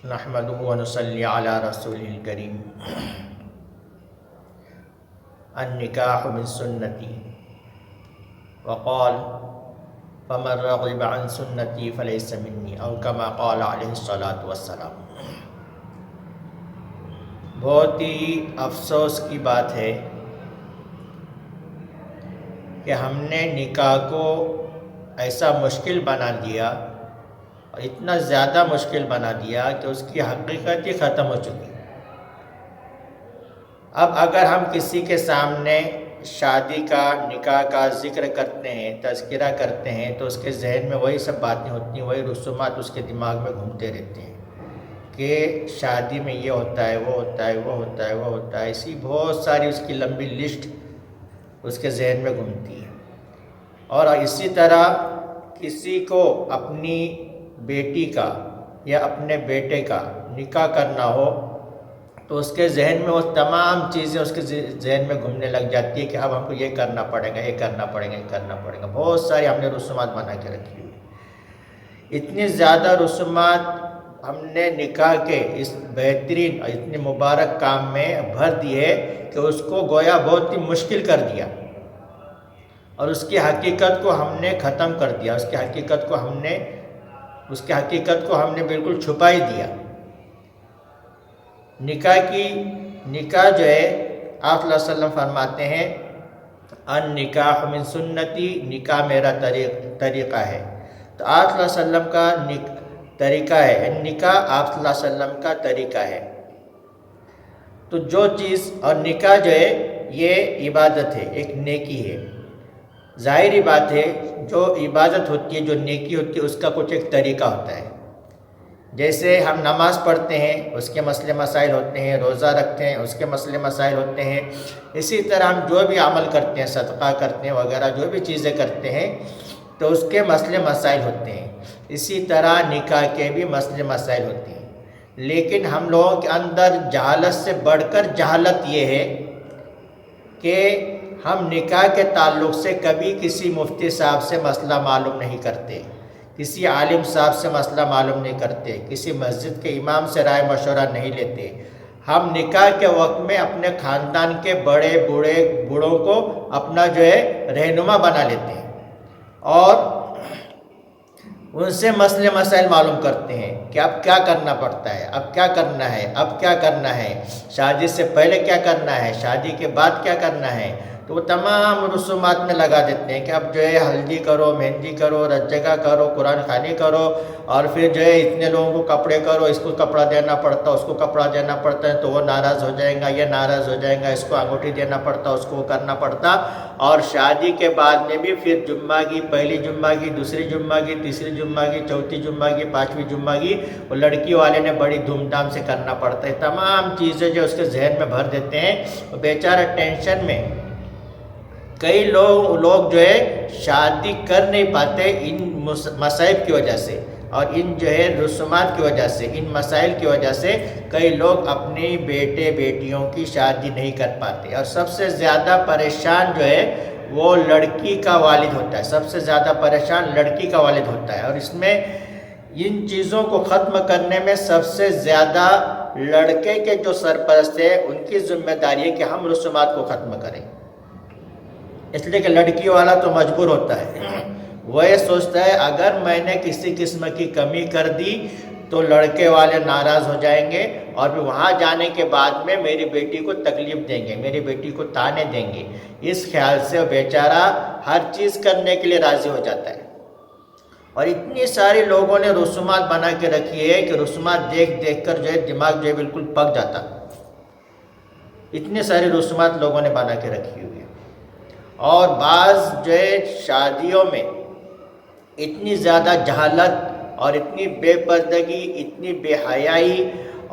نحمده ونصلي على رسوله الكريم النکاح من سنتی وقال فمن رغب عن سنتی فلیس منی او کما قال علیہ الصلاۃ والسلام۔ بہت ہی افسوس کی بات ہے کہ ہم نے نکاح کو ایسا مشکل بنا دیا اور اتنا زیادہ مشکل بنا دیا کہ اس کی حقیقت ہی ختم ہو چکی۔ اب اگر ہم کسی کے سامنے شادی کا نکاح کا ذکر کرتے ہیں، تذکرہ کرتے ہیں، تو اس کے ذہن میں وہی سب باتیں ہوتی ہیں، وہی رسومات اس کے دماغ میں گھومتے رہتے ہیں کہ شادی میں یہ ہوتا ہے، وہ ہوتا ہے، وہ ہوتا ہے، وہ ہوتا ہے، ایسی بہت ساری اس کی لمبی لسٹ اس کے ذہن میں گھومتی ہے۔ اور اسی طرح کسی کو اپنی بیٹی کا یا اپنے بیٹے کا نکاح کرنا ہو تو اس کے ذہن میں وہ تمام چیزیں اس کے ذہن میں گھومنے لگ جاتی ہے کہ اب ہم کو یہ کرنا پڑے گا، یہ کرنا پڑے گا، یہ کرنا پڑے گا۔ بہت ساری ہم نے رسومات بنا کے رکھی ہوئی، اتنی زیادہ رسومات ہم نے نکاح کے اس بہترین اور اتنے مبارک کام میں بھر دی ہے کہ اس کو گویا بہت ہی مشکل کر دیا اور اس کی حقیقت کو ہم نے ختم کر دیا، اس کی حقیقت کو ہم نے بالکل چھپا ہی دیا۔ نکاح جو ہے آپ صلی اللہ علیہ وسلم فرماتے ہیں النکاح من سنتی، نکاح میرا طریقہ ہے۔ تو آپ صلی اللہ علیہ وسلم کا طریقہ ہے، نکاح آپ صلی اللہ علیہ وسلم کا طریقہ ہے۔ تو جو چیز اور نکاح جو ہے یہ عبادت ہے، ایک نیکی ہے۔ ظاہری بات ہے جو عبادت ہوتی ہے، جو نیکی ہوتی ہے، اس کا کچھ ایک طریقہ ہوتا ہے۔ جیسے ہم نماز پڑھتے ہیں، اس کے مسئلے مسائل ہوتے ہیں، روزہ رکھتے ہیں، اس کے مسئلے مسائل ہوتے ہیں، اسی طرح ہم جو بھی عمل کرتے ہیں، صدقہ کرتے ہیں وغیرہ جو بھی چیزیں کرتے ہیں تو اس کے مسئلے مسائل ہوتے ہیں۔ اسی طرح نکاح کے بھی مسئلے مسائل ہوتے ہیں، لیکن ہم لوگوں کے اندر جہالت سے بڑھ کر جہالت یہ ہے کہ ہم نکاح کے تعلق سے کبھی کسی مفتی صاحب سے مسئلہ معلوم نہیں کرتے، کسی عالم صاحب سے مسئلہ معلوم نہیں کرتے، کسی مسجد کے امام سے رائے مشورہ نہیں لیتے۔ ہم نکاح کے وقت میں اپنے خاندان کے بوڑھوں کو اپنا جو ہے رہنما بنا لیتے ہیں اور ان سے مسئلے مسائل معلوم کرتے ہیں کہ اب کیا کرنا پڑتا ہے، اب کیا کرنا ہے، اب کیا کرنا ہے، شادی سے پہلے کیا کرنا ہے، شادی کے بعد کیا کرنا ہے۔ تو وہ تمام رسومات میں لگا دیتے ہیں کہ اب جو ہے ہلدی کرو، مہندی کرو، رت جگہ کرو، قرآن خوانی کرو، اور پھر جو ہے اتنے لوگوں کو کپڑے کرو، اس کو کپڑا دینا پڑتا ہے، اس کو کپڑا دینا پڑتا ہے، تو وہ ناراض ہو جائے گا، یہ ناراض ہو جائے گا، اس کو انگوٹھی دینا پڑتا، اس کو کرنا پڑتا۔ اور شادی کے بعد میں بھی پھر جمعہ کی، پہلی جمعہ کی، دوسری جمعہ کی، تیسری جمعہ کی، چوتھی جمعہ کی، پانچویں جمعہ کی، وہ لڑکی والے نے بڑی دھوم دھام سے کرنا پڑتا ہے۔ تمام چیزیں جو اس کے ذہن میں بھر دیتے ہیں، وہ بیچارہ ٹینشن میں۔ کئی لوگ جو ہے شادی کر نہیں پاتے ان مصائب کی وجہ سے، اور ان جو ہے رسومات کی وجہ سے، ان مسائل کی وجہ سے کئی لوگ اپنی بیٹے بیٹیوں کی شادی نہیں کر پاتے۔ اور سب سے زیادہ پریشان جو ہے وہ لڑکی کا والد ہوتا ہے، سب سے زیادہ پریشان لڑکی کا والد ہوتا ہے۔ اور اس میں ان چیزوں کو ختم کرنے میں سب سے زیادہ لڑکے کے جو سرپرست ہیں ان کی ذمہ داری ہے کہ ہم رسومات کو ختم کریں، اس لیے کہ لڑکی والا تو مجبور ہوتا ہے، وہ یہ سوچتا ہے اگر میں نے کسی قسم کی کمی کر دی تو لڑکے والے ناراض ہو جائیں گے اور پھر وہاں جانے کے بعد میں میری بیٹی کو تکلیف دیں گے، میری بیٹی کو تانے دیں گے۔ اس خیال سے وہ بیچارہ ہر چیز کرنے کے لیے راضی ہو جاتا ہے۔ اور اتنی ساری لوگوں نے رسومات بنا کے رکھی ہے کہ رسومات دیکھ دیکھ کر جو ہے دماغ جو ہے بالکل پک جاتا، اتنے ساری رسومات لوگوں نے بنا کے رکھی ہوئی ہے۔ اور بعض جو ہے شادیوں میں اتنی زیادہ جہالت اور اتنی بے پردگی، اتنی بے حیائی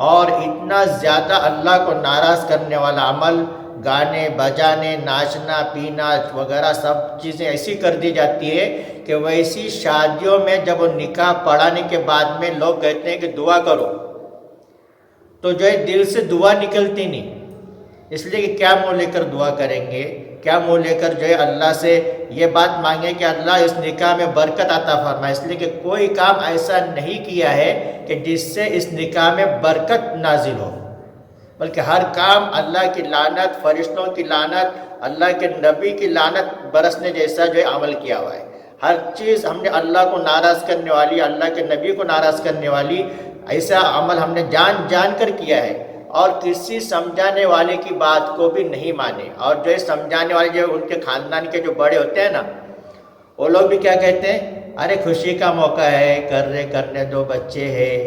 اور اتنا زیادہ اللہ کو ناراض کرنے والا عمل، گانے بجانے، ناچنا پینا وغیرہ سب چیزیں ایسی کر دی جاتی ہے کہ ویسی شادیوں میں جب وہ نکاح پڑھانے کے بعد میں لوگ کہتے ہیں کہ دعا کرو، تو جو ہے دل سے دعا نکلتی نہیں، اس لیے کہ کیا منہ لے کر دعا کریں گے، کیا منہ لے کر جو ہے اللہ سے یہ بات مانگیں کہ اللہ اس نکاح میں برکت عطا فرمائے، اس لیے کہ کوئی کام ایسا نہیں کیا ہے کہ جس سے اس نکاح میں برکت نازل ہو، بلکہ ہر کام اللہ کی لعنت، فرشتوں کی لعنت، اللہ کے نبی کی لعنت برسنے جیسا جو ہے عمل کیا ہوا ہے۔ ہر چیز ہم نے اللہ کو ناراض کرنے والی، اللہ کے نبی کو ناراض کرنے والی ایسا عمل ہم نے جان جان کر کیا ہے، اور کسی سمجھانے والے کی بات کو بھی نہیں مانے۔ اور جو سمجھانے والے جو ان کے خاندان کے جو بڑے ہوتے ہیں نا، وہ لوگ بھی کیا کہتے ہیں، ارے خوشی کا موقع ہے، کرنے دو، بچے ہیں،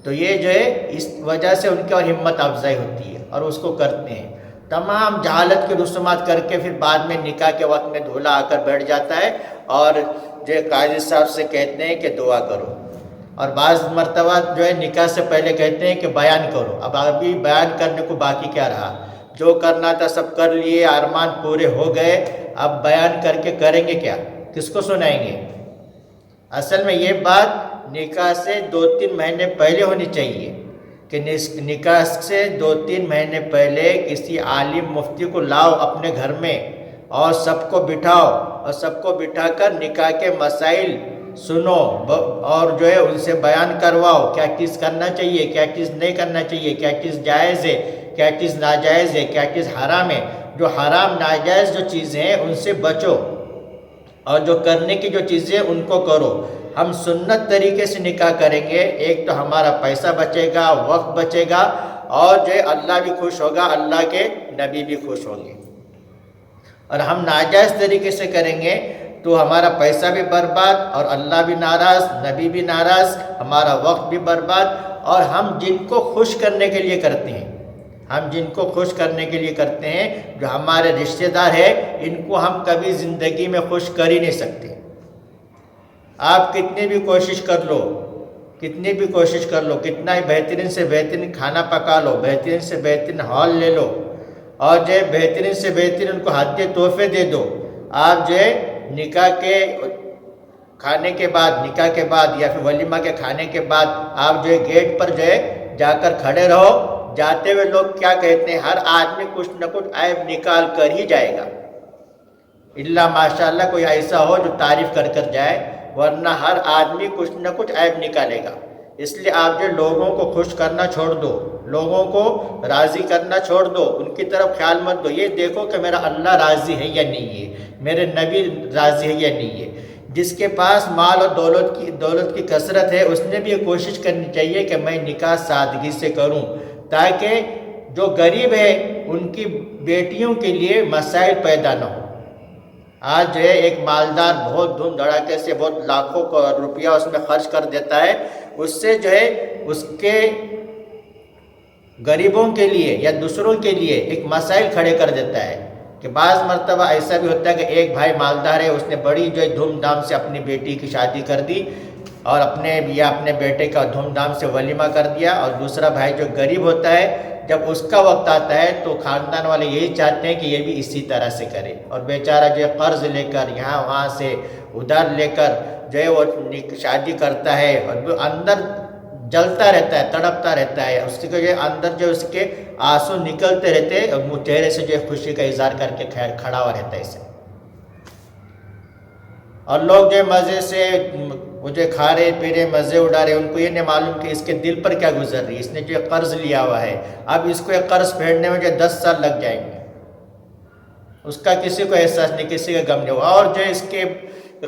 تو یہ جو ہے اس وجہ سے ان کی اور ہمت افزائی ہوتی ہے اور اس کو کرتے ہیں۔ تمام جہالت کی رسومات کر کے پھر بعد میں نکاح کے وقت میں دولہا آ کر بیٹھ جاتا ہے اور جو قاضی صاحب سے کہتے ہیں کہ دعا کرو، اور بعض مرتبہ جو ہے نکاح سے پہلے کہتے ہیں کہ بیان کرو۔ اب ابھی بیان کرنے کو باقی کیا رہا، جو کرنا تھا سب کر لیے، ارمان پورے ہو گئے، اب بیان کر کے کریں گے کیا، کس کو سنائیں گے؟ اصل میں یہ بات نکاح سے 2-3 مہینے پہلے ہونی چاہیے، کہ نکاح سے 2-3 مہینے پہلے کسی عالم مفتی کو لاؤ اپنے گھر میں اور سب کو بٹھاؤ، اور سب کو بٹھا کر نکاح کے مسائل سنو اور جو ہے ان سے بیان کرواؤ، کیا چیز کرنا چاہیے، کیا چیز نہیں کرنا چاہیے، کیا چیز جائز ہے، کیا چیز ناجائز ہے، کیا چیز حرام ہے۔ جو حرام ناجائز جو چیزیں ہیں ان سے بچو، اور جو کرنے کی جو چیزیں ان کو کرو۔ ہم سنت طریقے سے نکاح کریں گے، ایک تو ہمارا پیسہ بچے گا، وقت بچے گا، اور جو ہے اللہ بھی خوش ہوگا، اللہ کے نبی بھی خوش ہوں گے۔ اور ہم ناجائز طریقے سے کریں گے تو ہمارا پیسہ بھی برباد، اور اللہ بھی ناراض، نبی بھی ناراض، ہمارا وقت بھی برباد۔ اور ہم جن کو خوش کرنے کے لیے کرتے ہیں، ہم جن کو خوش کرنے کے لیے کرتے ہیں، جو ہمارے رشتہ دار ہیں، ان کو ہم کبھی زندگی میں خوش کر ہی نہیں سکتے۔ آپ کتنی بھی کوشش کر لو، کتنی بھی کوشش کر لو، کتنا ہی بہترین سے بہترین کھانا پکا لو، بہترین سے بہترین ہال لے لو، اور جو ہے بہترین سے بہترین ان کو ہدیے تحفے دے دو، آپ جو ہے نکاح کے کھانے کے بعد، نکاح کے بعد یا پھر ولیمہ کے کھانے کے بعد آپ جو ہے گیٹ پر جو ہے جا کر کھڑے رہو، جاتے ہوئے لوگ کیا کہتے ہیں، ہر آدمی کچھ نہ کچھ عیب نکال کر ہی جائے گا، اللہ ماشاءاللہ کوئی ایسا ہو جو تعریف کر کر جائے، ورنہ ہر آدمی کچھ نہ کچھ عیب نکالے گا۔ اس لیے آپ جو لوگوں کو خوش کرنا چھوڑ دو، لوگوں کو راضی کرنا چھوڑ دو، ان کی طرف خیال مت دو، یہ دیکھو کہ میرا اللہ راضی ہے یا نہیں ہے، میرے نبی راضی ہے یا نہیں ہے۔ جس کے پاس مال اور دولت کی کثرت ہے، اس نے بھی یہ کوشش کرنی چاہیے کہ میں نکاح سادگی سے کروں، تاکہ جو غریب ہے ان کی بیٹیوں کے لیے مسائل پیدا نہ ہو۔ آج جو ہے ایک مالدار بہت دھوم دھڑاکے سے بہت لاکھوں روپیہ اس میں خرچ کر دیتا ہے، اس سے جو ہے اس کے غریبوں کے لیے یا دوسروں کے لیے ایک مسائل کھڑے کر دیتا ہے۔ کہ بعض مرتبہ ایسا بھی ہوتا ہے کہ ایک بھائی مالدار ہے، اس نے بڑی جو ہے دھوم دھام سے اپنی بیٹی کی شادی کر دی، اور اپنے بیٹے کا دھوم دھام سے ولیمہ کر دیا، اور دوسرا بھائی جو غریب ہوتا ہے، جب اس کا وقت آتا ہے تو خاندان والے یہی چاہتے ہیں کہ یہ بھی اسی طرح سے کرے، اور بیچارہ جو ہے قرض لے کر یہاں وہاں سے ادھار لے کر جو ہے وہ شادی کرتا ہے، اور وہ اندر جلتا رہتا ہے، تڑپتا رہتا ہے، اس کے جو اندر جو اس کے آنسو نکلتے رہتے ہیں، اور وہ چہرے سے جو خوشی کا اظہار کر کے کھڑا ہوا رہتا ہے اسے۔ اور لوگ جو مزے سے وہ جو کھا رہے پی رہے، مزے اڑا رہے، ان کو یہ نہیں معلوم کہ اس کے دل پر کیا گزر رہی ہے۔ اس نے جو قرض لیا ہوا ہے، اب اس کو یہ قرض پھیرنے میں جو 10 سال لگ جائیں گے، اس کا کسی کو احساس نہیں، کسی کا غم نہیں ہوگا، اور جو اس کے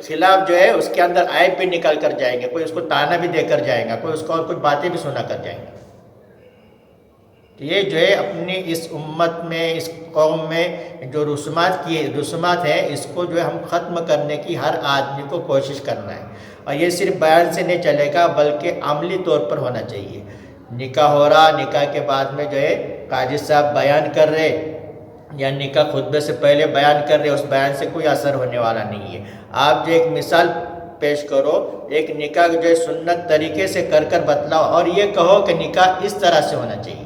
خلاف جو ہے اس کے اندر عیب بھی نکال کر جائیں گے، کوئی اس کو تانا بھی دے کر جائیں گا، کوئی اس کو اور کچھ باتیں بھی سنا کر جائیں گے۔ تو یہ جو ہے اپنی اس امت میں، اس قوم میں جو رسومات ہیں، اس کو جو ہے ہم ختم کرنے کی ہر آدمی کو کوشش کرنا ہے، اور یہ صرف بیان سے نہیں چلے گا بلکہ عملی طور پر ہونا چاہیے۔ نکاح ہو رہا، نکاح کے بعد میں جو ہے قاضی صاحب بیان کر رہے، یا نکاح خطبے سے پہلے بیان کر رہے، اس بیان سے کوئی اثر ہونے والا نہیں ہے۔ آپ جو ایک مثال پیش کرو، ایک نکاح جو ہے سنت طریقے سے کر کر بتلاؤ، اور یہ کہو کہ نکاح اس طرح سے ہونا چاہیے،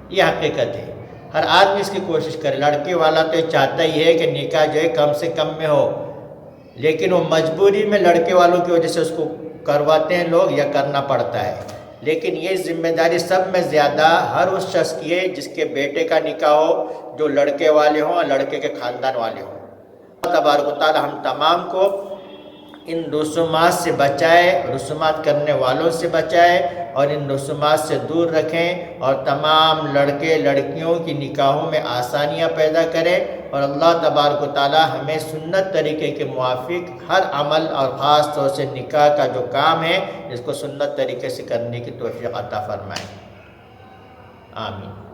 یہ حقیقت ہے۔ ہر آدمی اس کی کوشش کرے، لڑکے والا تو یہ چاہتا ہی ہے کہ نکاح جو ہے کم سے کم میں ہو، لیکن وہ مجبوری میں لڑکے والوں کی وجہ سے اس کو کرواتے ہیں لوگ، یا کرنا پڑتا ہے۔ لیکن یہ ذمہ داری سب میں زیادہ ہر اس شخص کی ہے جس کے بیٹے کا نکاح ہو، جو لڑکے والے ہوں اور لڑکے کے خاندان والے ہوں۔ تبارک و تعالی ہم تمام کو ان رسومات سے بچائے، رسومات کرنے والوں سے بچائے اور ان رسومات سے دور رکھیں، اور تمام لڑکے لڑکیوں کی نکاحوں میں آسانیاں پیدا کریں، اور اللہ تبارک و تعالی ہمیں سنت طریقے کے موافق ہر عمل اور خاص طور سے نکاح کا جو کام ہے اس کو سنت طریقے سے کرنے کی توفیق عطا فرمائیں، آمین۔